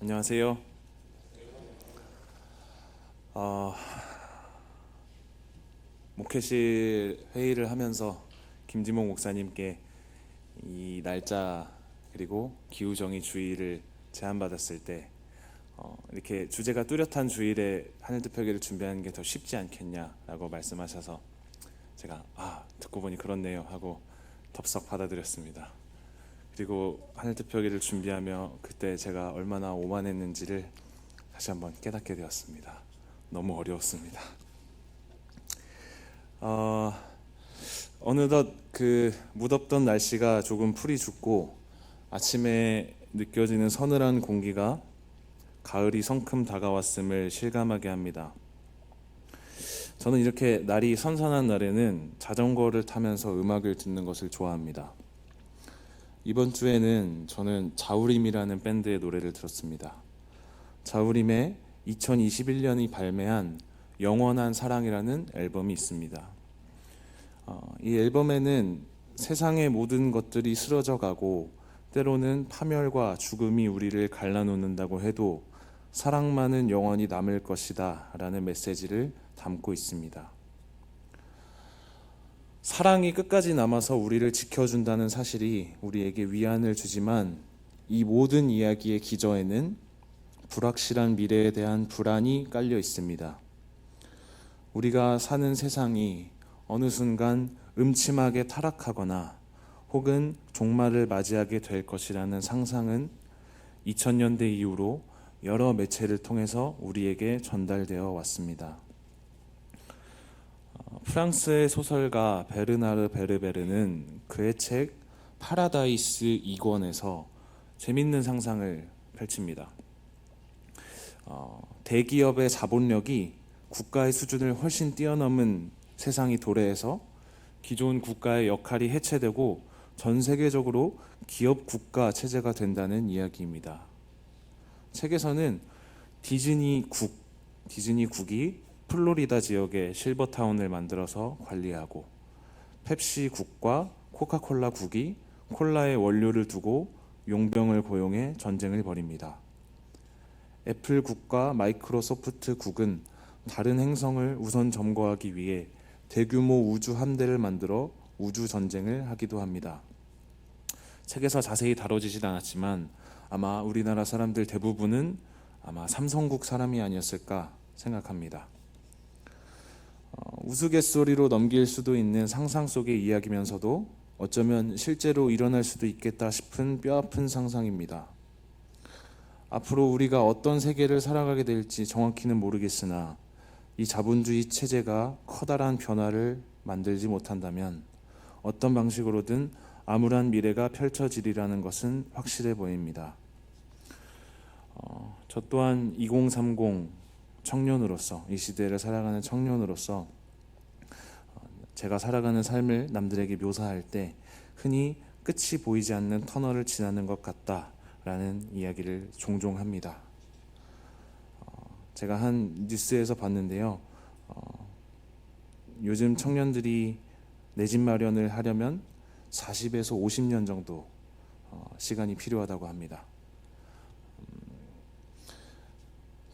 안녕하세요. 어, 목회실 회의를 하면서 김지목 목사님께 이 날짜 그리고 기후정의 주일을 제안받았을 때 이렇게 주제가 뚜렷한 주일에 하늘특별기를 준비하는 게 더 쉽지 않겠냐라고 말씀하셔서 제가 듣고 보니 그렇네요 하고 덥석 받아들였습니다. 그리고 하늘특별기를 준비하며 그때 제가 얼마나 오만했는지를 다시 한번 깨닫게 되었습니다. 너무 어려웠습니다. 어, 어느덧 그 무덥던 날씨가 조금 풀이 죽고 아침에 느껴지는 서늘한 공기가 가을이 성큼 다가왔음을 실감하게 합니다. 저는 이렇게 날이 선선한 날에는 자전거를 타면서 음악을 듣는 것을 좋아합니다. 이번 주에는 저는 자우림이라는 밴드의 노래를 들었습니다. 자우림의 2021년이 발매한 영원한 사랑이라는 앨범이 있습니다. 이 앨범에는 세상의 모든 것들이 쓰러져 가고 때로는 파멸과 죽음이 우리를 갈라놓는다고 해도 사랑만은 영원히 남을 것이다 라는 메시지를 담고 있습니다. 사랑이 끝까지 남아서 우리를 지켜준다는 사실이 우리에게 위안을 주지만 이 모든 이야기의 기저에는 불확실한 미래에 대한 불안이 깔려 있습니다. 우리가 사는 세상이 어느 순간 음침하게 타락하거나 혹은 종말을 맞이하게 될 것이라는 상상은 2000년대 이후로 여러 매체를 통해서 우리에게 전달되어 왔습니다. 프랑스의 소설가 베르나르 베르베르는 그의 책 파라다이스 2권에서 재밌는 상상을 펼칩니다. 대기업의 자본력이 국가의 수준을 훨씬 뛰어넘은 세상이 도래해서 기존 국가의 역할이 해체되고 전 세계적으로 기업 국가 체제가 된다는 이야기입니다. 책에서는 디즈니국이 플로리다 지역의 실버타운을 만들어서 관리하고 펩시국과 코카콜라국이 콜라의 원료를 두고 용병을 고용해 전쟁을 벌입니다. 애플국과 마이크로소프트국은 다른 행성을 우선 점거하기 위해 대규모 우주 함대를 만들어 우주 전쟁을 하기도 합니다. 책에서 자세히 다뤄지진 않았지만 아마 우리나라 사람들 대부분은 아마 삼성국 사람이 아니었을까 생각합니다. 우스갯소리로 넘길 수도 있는 상상 속의 이야기면서도 어쩌면 실제로 일어날 수도 있겠다 싶은 뼈아픈 상상입니다. 앞으로 우리가 어떤 세계를 살아가게 될지 정확히는 모르겠으나 이 자본주의 체제가 커다란 변화를 만들지 못한다면 어떤 방식으로든 암울한 미래가 펼쳐지리라는 것은 확실해 보입니다. 저 또한 2030 청년으로서 이 시대를 살아가는 청년으로서 제가 살아가는 삶을 남들에게 묘사할 때 흔히 끝이 보이지 않는 터널을 지나는 것 같다라는 이야기를 종종 합니다. 제가 한 뉴스에서 봤는데요. 요즘 청년들이 내 집 마련을 하려면 40에서 50년 정도 시간이 필요하다고 합니다.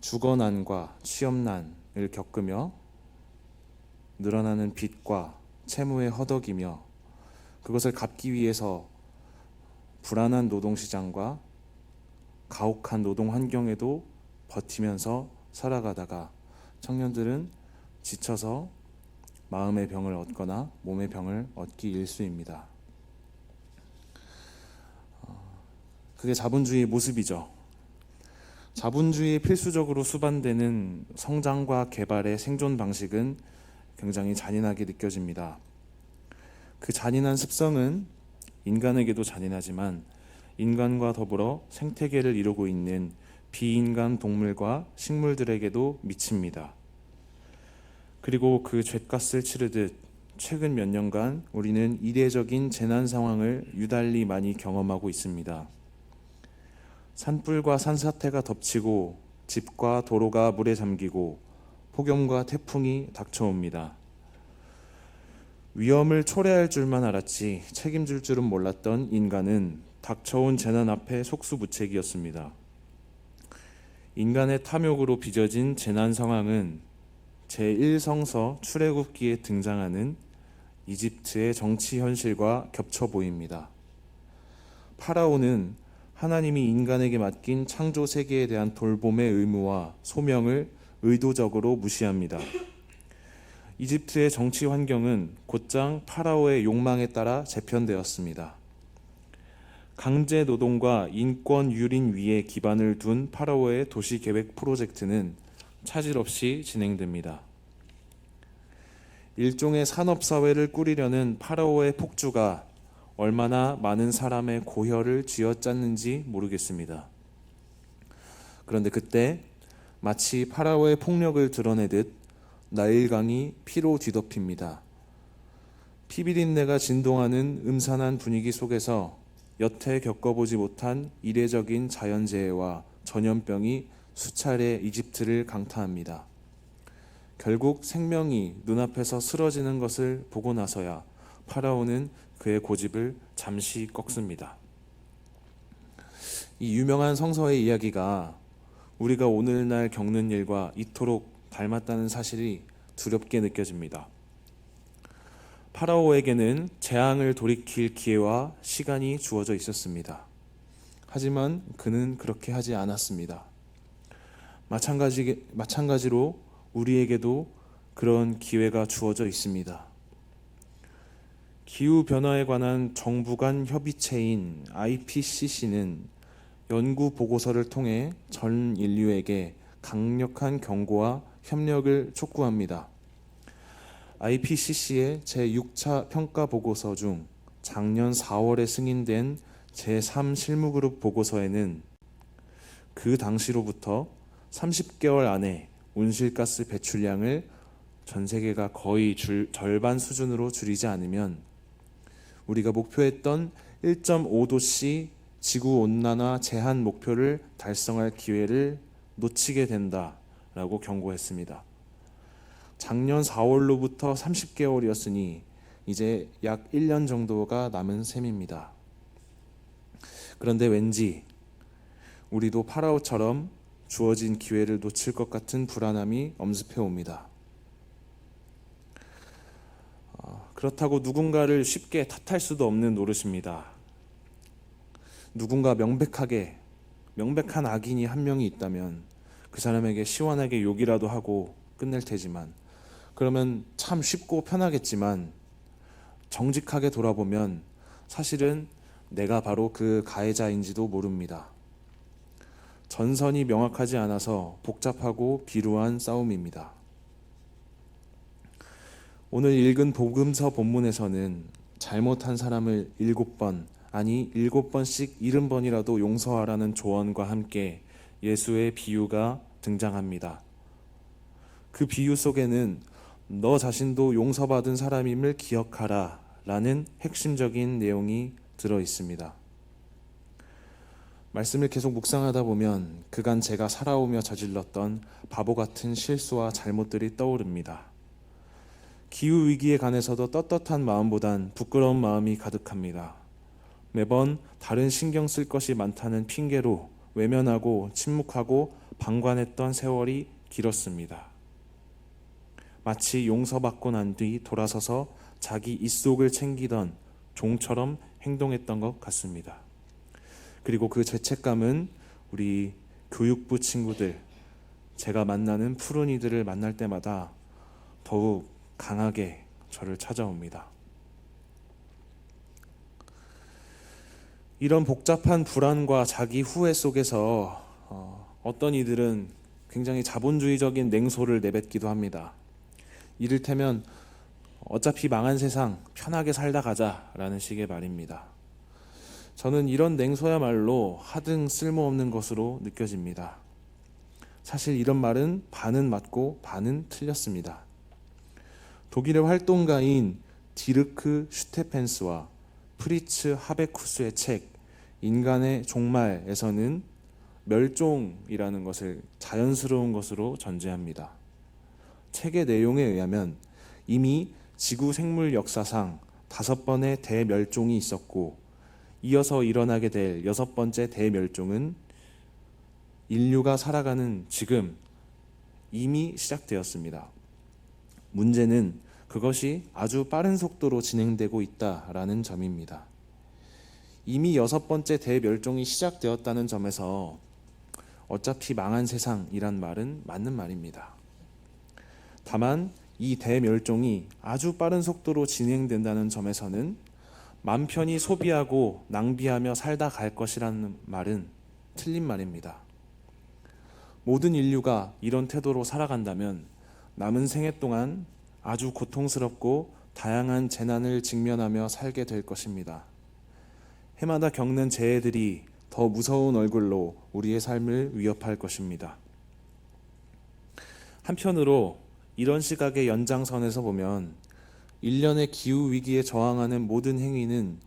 주거난과 취업난을 겪으며 늘어나는 빚과 채무에 허덕이며 그것을 갚기 위해서 불안한 노동시장과 가혹한 노동 환경에도 버티면서 살아가다가 청년들은 지쳐서 마음의 병을 얻거나 몸의 병을 얻기 일쑤입니다. 그게 자본주의의 모습이죠. 자본주의에 필수적으로 수반되는 성장과 개발의 생존 방식은 굉장히 잔인하게 느껴집니다. 그 잔인한 습성은 인간에게도 잔인하지만 인간과 더불어 생태계를 이루고 있는 비인간 동물과 식물들에게도 미칩니다. 그리고 그 죗값을 치르듯 최근 몇 년간 우리는 이례적인 재난 상황을 유달리 많이 경험하고 있습니다. 산불과 산사태가 덮치고 집과 도로가 물에 잠기고 폭염과 태풍이 닥쳐옵니다. 위험을 초래할 줄만 알았지 책임질 줄은 몰랐던 인간은 닥쳐온 재난 앞에 속수무책이었습니다. 인간의 탐욕으로 빚어진 재난 상황은 제1성서 출애굽기에 등장하는 이집트의 정치 현실과 겹쳐 보입니다. 파라오는 하나님이 인간에게 맡긴 창조 세계에 대한 돌봄의 의무와 소명을 의도적으로 무시합니다. 이집트의 정치 환경은 곧장 파라오의 욕망에 따라 재편되었습니다. 강제 노동과 인권 유린 위에 기반을 둔 파라오의 도시 계획 프로젝트는 차질 없이 진행됩니다. 일종의 산업사회를 꾸리려는 파라오의 폭주가 얼마나 많은 사람의 고혈을 쥐어짰는지 모르겠습니다. 그런데 그때 마치 파라오의 폭력을 드러내듯 나일강이 피로 뒤덮입니다. 피비린내가 진동하는 음산한 분위기 속에서 여태 겪어보지 못한 이례적인 자연재해와 전염병이 수차례 이집트를 강타합니다. 결국 생명이 눈앞에서 쓰러지는 것을 보고 나서야 파라오는 그의 고집을 잠시 꺾습니다. 이 유명한 성서의 이야기가 우리가 오늘날 겪는 일과 이토록 닮았다는 사실이 두렵게 느껴집니다. 파라오에게는 재앙을 돌이킬 기회와 시간이 주어져 있었습니다. 하지만 그는 그렇게 하지 않았습니다. 마찬가지로 우리에게도 그런 기회가 주어져 있습니다. 기후변화에 관한 정부 간 협의체인 IPCC는 연구 보고서를 통해 전 인류에게 강력한 경고와 협력을 촉구합니다. IPCC의 제6차 평가 보고서 중 작년 4월에 승인된 제3 실무그룹 보고서에는 그 당시로부터 30개월 안에 온실가스 배출량을 전 세계가 거의 절반 수준으로 줄이지 않으면 우리가 목표했던 1.5도씨 지구온난화 제한 목표를 달성할 기회를 놓치게 된다라고 경고했습니다. 작년 4월로부터 30개월이었으니 이제 약 1년 정도가 남은 셈입니다. 그런데 왠지 우리도 파라오처럼 주어진 기회를 놓칠 것 같은 불안함이 엄습해 옵니다. 그렇다고 누군가를 쉽게 탓할 수도 없는 노릇입니다. 누군가 명백한 악인이 한 명이 있다면 그 사람에게 시원하게 욕이라도 하고 끝낼 테지만, 그러면 참 쉽고 편하겠지만 정직하게 돌아보면 사실은 내가 바로 그 가해자인지도 모릅니다. 전선이 명확하지 않아서 복잡하고 비루한 싸움입니다. 오늘 읽은 복음서 본문에서는 잘못한 사람을 7번, 아니 7번씩 70번이라도 용서하라는 조언과 함께 예수의 비유가 등장합니다. 그 비유 속에는 너 자신도 용서받은 사람임을 기억하라 라는 핵심적인 내용이 들어 있습니다. 말씀을 계속 묵상하다 보면 그간 제가 살아오며 저질렀던 바보 같은 실수와 잘못들이 떠오릅니다. 기후위기에 관해서도 떳떳한 마음보단 부끄러운 마음이 가득합니다. 매번 다른 신경 쓸 것이 많다는 핑계로 외면하고 침묵하고 방관했던 세월이 길었습니다. 마치 용서받고 난 뒤 돌아서서 자기 입속을 챙기던 종처럼 행동했던 것 같습니다. 그리고 그 죄책감은 우리 교육부 친구들, 제가 만나는 푸른이들을 만날 때마다 더욱 강하게 저를 찾아옵니다. 이런 복잡한 불안과 자기 후회 속에서 어떤 이들은 굉장히 자본주의적인 냉소를 내뱉기도 합니다. 이를테면 어차피 망한 세상 편하게 살다 가자라는 식의 말입니다. 저는 이런 냉소야말로 하등 쓸모없는 것으로 느껴집니다. 사실 이런 말은 반은 맞고 반은 틀렸습니다. 독일의 활동가인 디르크 슈테펜스와 프리츠 하베쿠스의 책 인간의 종말에서는 멸종이라는 것을 자연스러운 것으로 전제합니다. 책의 내용에 의하면 이미 지구 생물 역사상 5번의 대멸종이 있었고 이어서 일어나게 될 6번째 대멸종은 인류가 살아가는 지금 이미 시작되었습니다. 문제는 그것이 아주 빠른 속도로 진행되고 있다라는 점입니다. 이미 6번째 대멸종이 시작되었다는 점에서 어차피 망한 세상이란 말은 맞는 말입니다. 다만 이 대멸종이 아주 빠른 속도로 진행된다는 점에서는 맘 편히 소비하고 낭비하며 살다 갈 것이라는 말은 틀린 말입니다. 모든 인류가 이런 태도로 살아간다면 남은 생애 동안 아주 고통스럽고 다양한 재난을 직면하며 살게 될 것입니다. 해마다 겪는 재해들이 더 무서운 얼굴로 우리의 삶을 위협할 것입니다. 한편으로 이런 시각의 연장선에서 보면 일련의 기후 위기에 저항하는 모든 행위는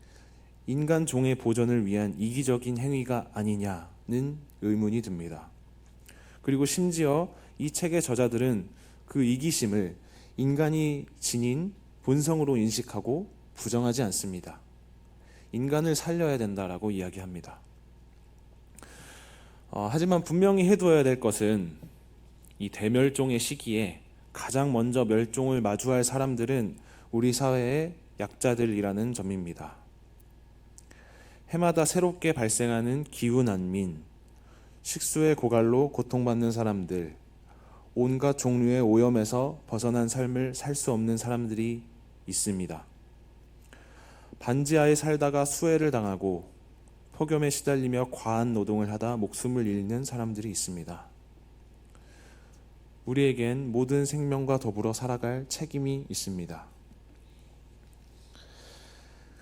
인간 종의 보존을 위한 이기적인 행위가 아니냐는 의문이 듭니다. 그리고 심지어 이 책의 저자들은 그 이기심을 인간이 지닌 본성으로 인식하고 부정하지 않습니다. 인간을 살려야 된다라고 이야기합니다. 하지만 분명히 해두어야 될 것은 이 대멸종의 시기에 가장 먼저 멸종을 마주할 사람들은 우리 사회의 약자들이라는 점입니다. 해마다 새롭게 발생하는 기후난민, 식수의 고갈로 고통받는 사람들, 온갖 종류의 오염에서 벗어난 삶을 살 수 없는 사람들이 있습니다. 반지하에 살다가 수해를 당하고 폭염에 시달리며 과한 노동을 하다 목숨을 잃는 사람들이 있습니다. 우리에겐 모든 생명과 더불어 살아갈 책임이 있습니다.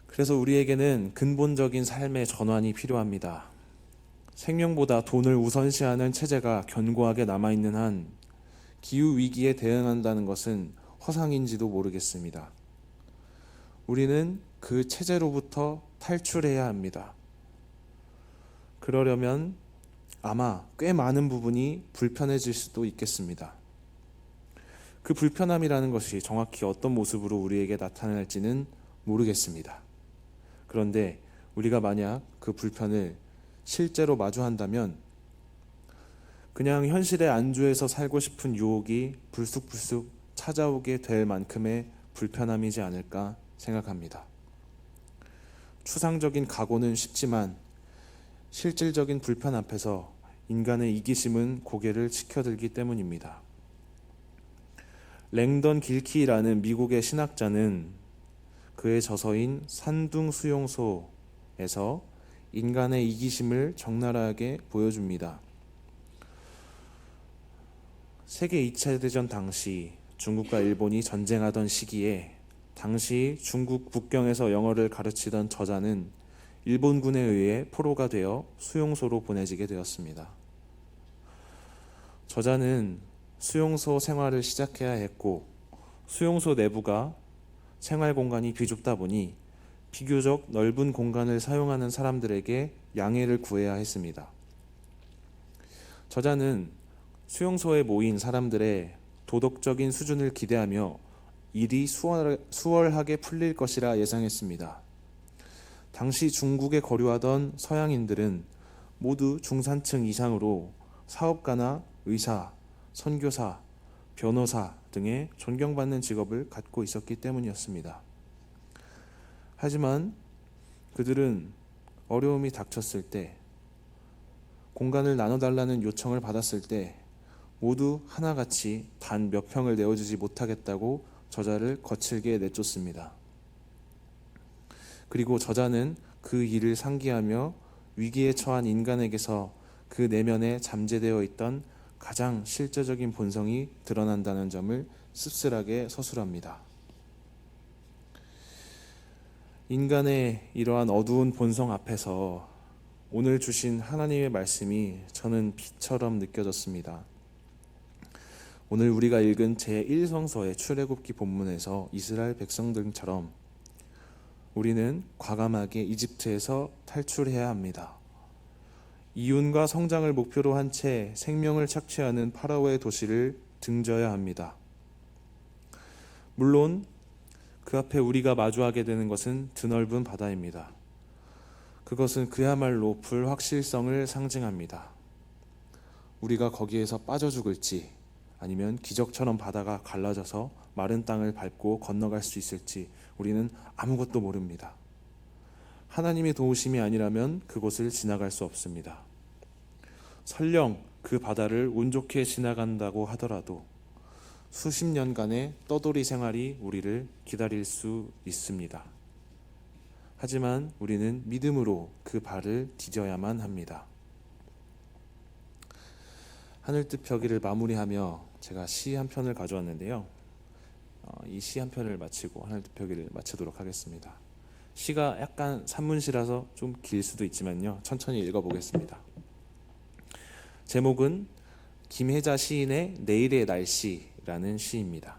그래서 우리에게는 근본적인 삶의 전환이 필요합니다. 생명보다 돈을 우선시하는 체제가 견고하게 남아있는 한 기후위기에 대응한다는 것은 허상인지도 모르겠습니다. 우리는 그 체제로부터 탈출해야 합니다. 그러려면 아마 꽤 많은 부분이 불편해질 수도 있겠습니다. 그 불편함이라는 것이 정확히 어떤 모습으로 우리에게 나타날지는 모르겠습니다. 그런데 우리가 만약 그 불편을 실제로 마주한다면 그냥 현실의 안주에서 살고 싶은 유혹이 불쑥불쑥 찾아오게 될 만큼의 불편함이지 않을까 생각합니다. 추상적인 각오는 쉽지만 실질적인 불편 앞에서 인간의 이기심은 고개를 치켜들기 때문입니다. 랭던 길키라는 미국의 신학자는 그의 저서인 산둥수용소에서 인간의 이기심을 적나라하게 보여줍니다. 세계 2차 대전 당시 중국과 일본이 전쟁하던 시기에 당시 중국 북경에서 영어를 가르치던 저자는 일본군에 의해 포로가 되어 수용소로 보내지게 되었습니다. 저자는 수용소 생활을 시작해야 했고 수용소 내부가 생활 공간이 비좁다 보니 비교적 넓은 공간을 사용하는 사람들에게 양해를 구해야 했습니다. 저자는 수용소에 모인 사람들의 도덕적인 수준을 기대하며 일이 수월하게 풀릴 것이라 예상했습니다. 당시 중국에 거류하던 서양인들은 모두 중산층 이상으로 사업가나 의사, 선교사, 변호사 등의 존경받는 직업을 갖고 있었기 때문이었습니다. 하지만 그들은 어려움이 닥쳤을 때, 공간을 나눠달라는 요청을 받았을 때 모두 하나같이 단 몇 평을 내어주지 못하겠다고 저자를 거칠게 내쫓습니다. 그리고 저자는 그 일을 상기하며 위기에 처한 인간에게서 그 내면에 잠재되어 있던 가장 실제적인 본성이 드러난다는 점을 씁쓸하게 서술합니다. 인간의 이러한 어두운 본성 앞에서 오늘 주신 하나님의 말씀이 저는 빛처럼 느껴졌습니다. 오늘 우리가 읽은 제1성서의 출애굽기 본문에서 이스라엘 백성들처럼 우리는 과감하게 이집트에서 탈출해야 합니다. 이윤과 성장을 목표로 한 채 생명을 착취하는 파라오의 도시를 등져야 합니다. 물론 그 앞에 우리가 마주하게 되는 것은 드넓은 바다입니다. 그것은 그야말로 불확실성을 상징합니다. 우리가 거기에서 빠져 죽을지 아니면 기적처럼 바다가 갈라져서 마른 땅을 밟고 건너갈 수 있을지 우리는 아무것도 모릅니다. 하나님의 도우심이 아니라면 그곳을 지나갈 수 없습니다. 설령 그 바다를 운 좋게 지나간다고 하더라도 수십 년간의 떠돌이 생활이 우리를 기다릴 수 있습니다. 하지만 우리는 믿음으로 그 발을 디뎌야만 합니다. 하늘뜻 펴기를 마무리하며 제가 시 한 편을 가져왔는데요. 이 시 한 편을 마치고 하늘뜻 펴기를 마치도록 하겠습니다. 시가 약간 산문시라서 좀 길 수도 있지만요. 천천히 읽어보겠습니다. 제목은 김혜자 시인의 내일의 날씨라는 시입니다.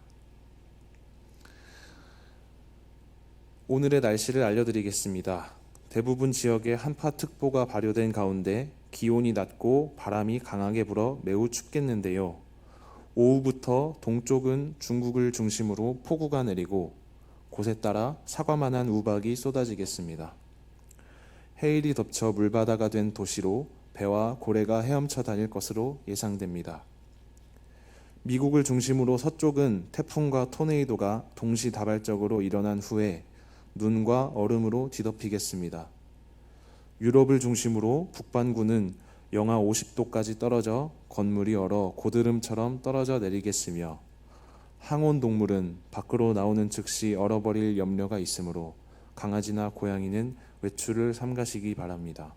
오늘의 날씨를 알려드리겠습니다. 대부분 지역에 한파특보가 발효된 가운데 기온이 낮고 바람이 강하게 불어 매우 춥겠는데요. 오후부터 동쪽은 중국을 중심으로 폭우가 내리고 곳에 따라 사과만한 우박이 쏟아지겠습니다. 해일이 덮쳐 물바다가 된 도시로 배와 고래가 헤엄쳐 다닐 것으로 예상됩니다. 미국을 중심으로 서쪽은 태풍과 토네이도가 동시다발적으로 일어난 후에 눈과 얼음으로 뒤덮이겠습니다. 유럽을 중심으로 북반구는 영하 50도까지 떨어져 건물이 얼어 고드름처럼 떨어져 내리겠으며 항온 동물은 밖으로 나오는 즉시 얼어버릴 염려가 있으므로 강아지나 고양이는 외출을 삼가시기 바랍니다.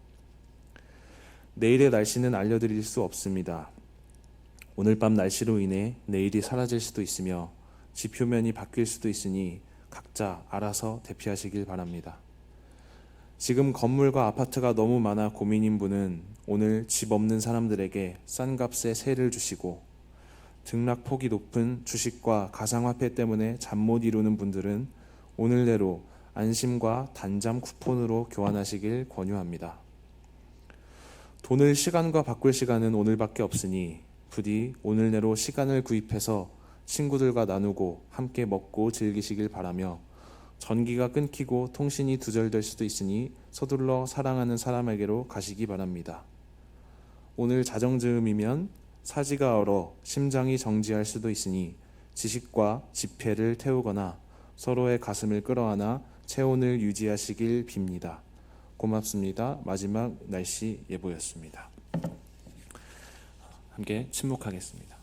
내일의 날씨는 알려드릴 수 없습니다. 오늘 밤 날씨로 인해 내일이 사라질 수도 있으며 지표면이 바뀔 수도 있으니 각자 알아서 대피하시길 바랍니다. 지금 건물과 아파트가 너무 많아 고민인 분은 오늘 집 없는 사람들에게 싼 값에 세를 주시고 등락폭이 높은 주식과 가상화폐 때문에 잠 못 이루는 분들은 오늘 내로 안심과 단잠 쿠폰으로 교환하시길 권유합니다. 돈을 시간과 바꿀 시간은 오늘밖에 없으니 부디 오늘 내로 시간을 구입해서 친구들과 나누고 함께 먹고 즐기시길 바라며 전기가 끊기고 통신이 두절될 수도 있으니 서둘러 사랑하는 사람에게로 가시기 바랍니다. 오늘 자정즈음이면 사지가 얼어 심장이 정지할 수도 있으니 지식과 지폐를 태우거나 서로의 가슴을 끌어안아 체온을 유지하시길 빕니다. 고맙습니다. 마지막 날씨 예보였습니다. 함께 침묵하겠습니다.